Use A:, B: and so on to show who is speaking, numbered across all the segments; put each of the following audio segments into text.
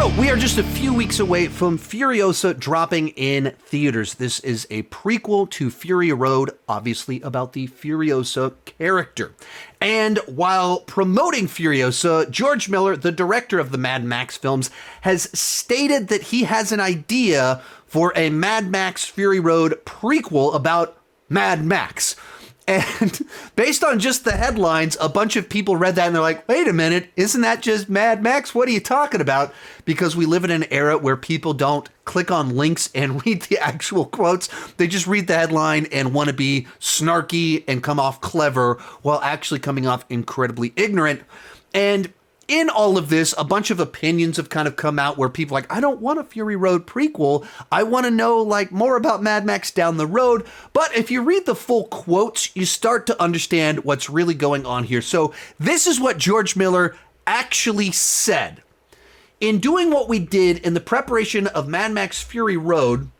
A: So we are just a few weeks away from Furiosa dropping in theaters. This is a prequel to Fury Road, obviously about the Furiosa character. And while promoting Furiosa, George Miller, the director of the Mad Max films, has stated that he has an idea for a Mad Max Fury Road prequel about Mad Max. And based on just the headlines, a bunch of people read that and they're like, wait a minute, isn't that just Mad Max? What are you talking about? Because we live in an era where people don't click on links and read the actual quotes. They just read the headline and want to be snarky and come off clever while actually coming off incredibly ignorant. And in all of this, a bunch of opinions have kind of come out where people are like, I don't want a Fury Road prequel. I want to know like more about Mad Max down the road. But if you read the full quotes, you start to understand what's really going on here. So this is what George Miller actually said. In doing what we did in the preparation of Mad Max Fury Road,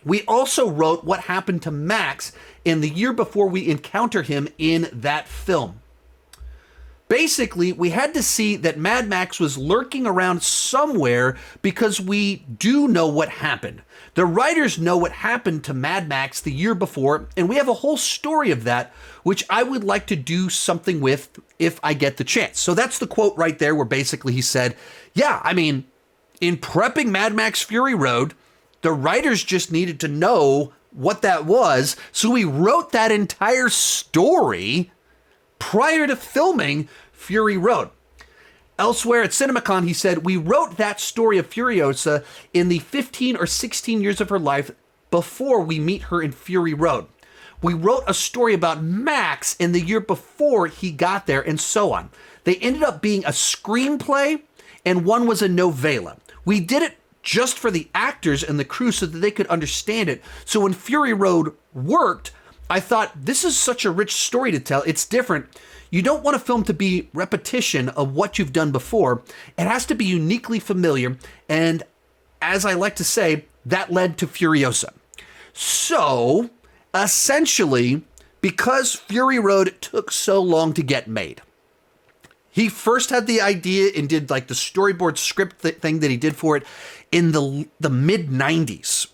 A: we also wrote what happened to Max in the year before we encounter him in that film. Basically, we had to see that Mad Max was lurking around somewhere because we do know what happened. The writers know what happened to Mad Max the year before, and we have a whole story of that, which I would like to do something with if I get the chance. So that's the quote right there where basically he said, yeah, I mean, in prepping Mad Max Fury Road, the writers just needed to know what that was, so we wrote that entire story prior to filming Fury Road. Elsewhere at CinemaCon, he said, we wrote that story of Furiosa in the 15 or 16 years of her life before we meet her in Fury Road. We wrote a story about Max in the year before he got there, and so on. They ended up being a screenplay, and one was a novella. We did it just for the actors and the crew so that they could understand it. So when Fury Road worked, I thought, this is such a rich story to tell. It's different. You don't want a film to be repetition of what you've done before. It has to be uniquely familiar. And as I like to say, that led to Furiosa. So, essentially, because Fury Road took so long to get made, he first had the idea and did like the storyboard script thing that he did for it in the mid-90s.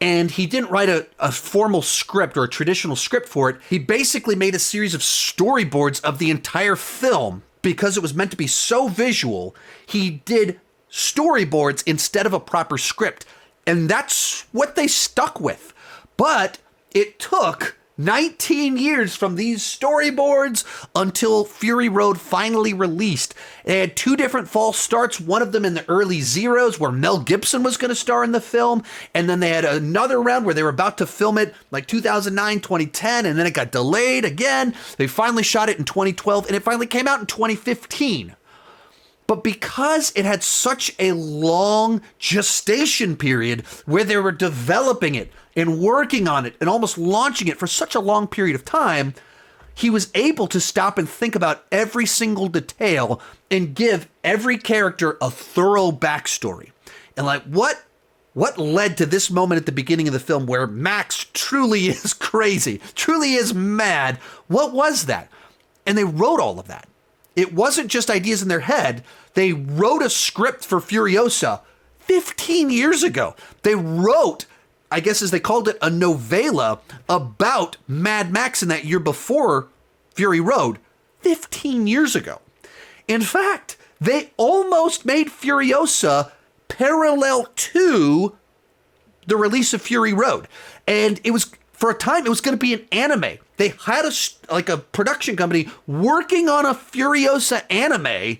A: And he didn't write a formal script or a traditional script for it. He basically made a series of storyboards of the entire film because it was meant to be so visual. He did storyboards instead of a proper script. And that's what they stuck with. But it took 19 years from these storyboards until Fury Road finally released. They had two different false starts, one of them in the early zeros where Mel Gibson was going to star in the film, and then they had another round where they were about to film it like 2009, 2010, and then it got delayed again. They finally shot it in 2012, and it finally came out in 2015. But because it had such a long gestation period where they were developing it and working on it and almost launching it for such a long period of time, he was able to stop and think about every single detail and give every character a thorough backstory. And like, what led to this moment at the beginning of the film where Max truly is crazy, truly is mad? What was that? And they wrote all of that. It wasn't just ideas in their head. They wrote a script for Furiosa 15 years ago. They wrote, I guess as they called it, a novella about Mad Max in that year before Fury Road 15 years ago. In fact, they almost made Furiosa parallel to the release of Fury Road. And it was, for a time, it was going to be an anime. They had a production company working on a Furiosa anime.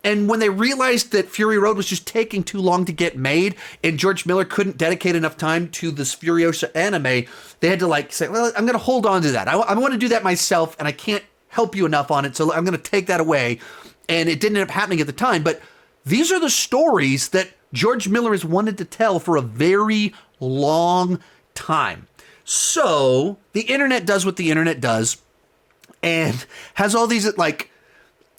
A: And when they realized that Fury Road was just taking too long to get made and George Miller couldn't dedicate enough time to this Furiosa anime, they had to like say, well, I'm going to hold on to that. I want to do that myself and I can't help you enough on it. So I'm going to take that away. And it didn't end up happening at the time. But these are the stories that George Miller has wanted to tell for a very long time. So the internet does what the internet does and has all these like,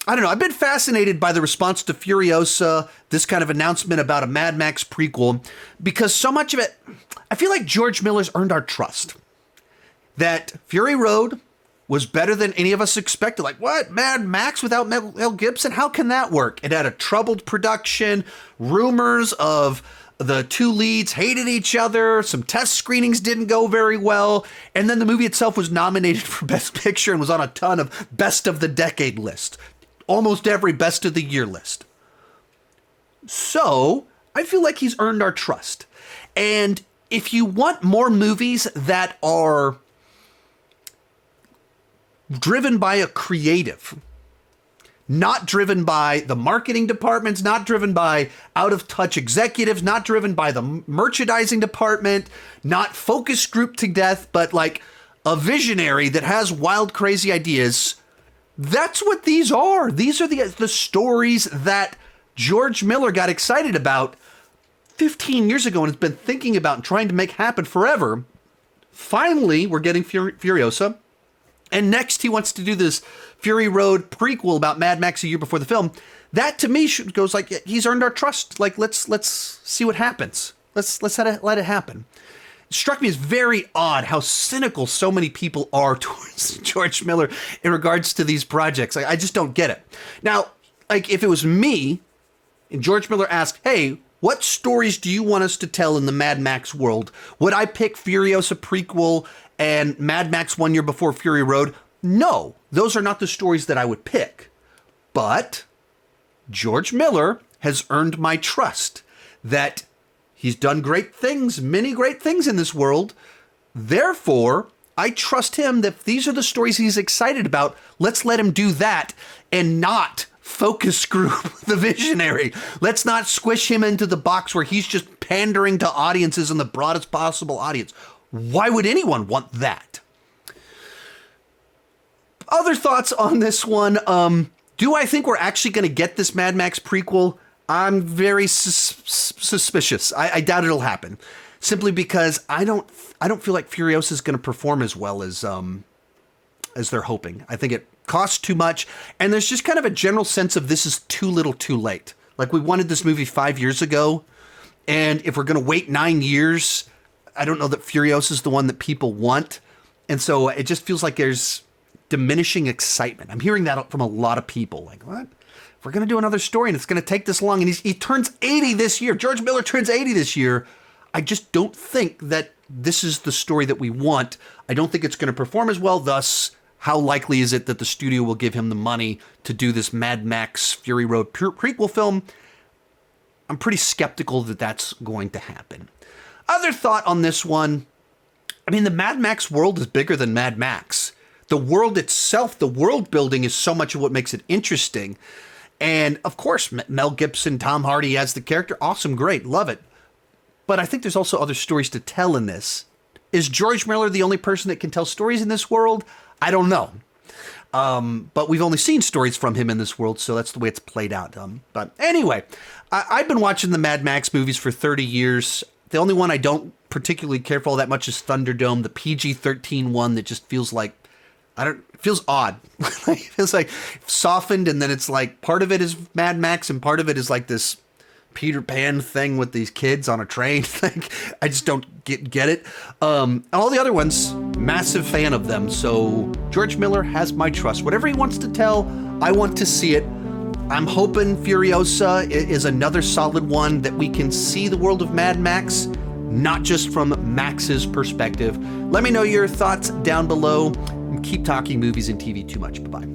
A: I don't know. I've been fascinated by the response to Furiosa, this kind of announcement about a Mad Max prequel, because so much of it, I feel like George Miller's earned our trust. That Fury Road was better than any of us expected. Like, what? Mad Max without Mel Gibson? How can that work? It had a troubled production, rumors of the two leads hated each other, some test screenings didn't go very well, and then the movie itself was nominated for Best Picture and was on a ton of Best of the Decade lists. Almost every Best of the Year list. So, I feel like he's earned our trust. And if you want more movies that are driven by a creative, not driven by the marketing departments, not driven by out-of-touch executives, not driven by the merchandising department, not focus group to death, but like a visionary that has wild, crazy ideas. That's what these are. These are the stories that George Miller got excited about 15 years ago and has been thinking about and trying to make happen forever. Finally, we're getting Furiosa. And next, he wants to do this Fury Road prequel about Mad Max a year before the film. That, to me, goes like, he's earned our trust. Like, let's see what happens. Let's let it happen. It struck me as very odd how cynical so many people are towards George Miller in regards to these projects. Like, I just don't get it. Now, like, if it was me, and George Miller asked, hey, what stories do you want us to tell in the Mad Max world? Would I pick Furiosa prequel and Mad Max 1 year before Fury Road? No, those are not the stories that I would pick. But George Miller has earned my trust that he's done great things, many great things in this world. Therefore, I trust him that if these are the stories he's excited about, let's let him do that and not focus group the visionary. Let's not squish him into the box where he's just pandering to audiences in the broadest possible audience. Why would anyone want that? Other thoughts on this one. Do I think we're actually going to get this Mad Max prequel? I'm very suspicious. I doubt it'll happen. Simply because I don't feel like Furiosa is going to perform as well as they're hoping. I think it costs too much. And there's just kind of a general sense of this is too little too late. Like, we wanted this movie 5 years ago. And if we're going to wait 9 years, I don't know that Furiosa is the one that people want. And so it just feels like there's diminishing excitement. I'm hearing that from a lot of people. Like, what? If we're going to do another story and it's going to take this long, and he turns 80 this year. George Miller turns 80 this year. I just don't think that this is the story that we want. I don't think it's going to perform as well. Thus, how likely is it that the studio will give him the money to do this Mad Max Fury Road prequel film? I'm pretty skeptical that that's going to happen. Other thought on this one. I mean, the Mad Max world is bigger than Mad Max. The world itself, the world building is so much of what makes it interesting. And of course, Mel Gibson, Tom Hardy as the character. Awesome, great, love it. But I think there's also other stories to tell in this. Is George Miller the only person that can tell stories in this world? I don't know. But we've only seen stories from him in this world, so that's the way it's played out. But anyway, I've been watching the Mad Max movies for 30 years. The only one I don't particularly care for all that much is Thunderdome, the PG-13 one that just feels like, it feels odd. It feels like softened, and then it's like part of it is Mad Max and part of it is like this Peter Pan thing with these kids on a train. Like, I just don't get it. All the other ones, massive fan of them. So George Miller has my trust. Whatever he wants to tell, I want to see it. I'm hoping Furiosa is another solid one that we can see the world of Mad Max, not just from Max's perspective. Let me know your thoughts down below. Keep talking movies and TV too much. Bye-bye.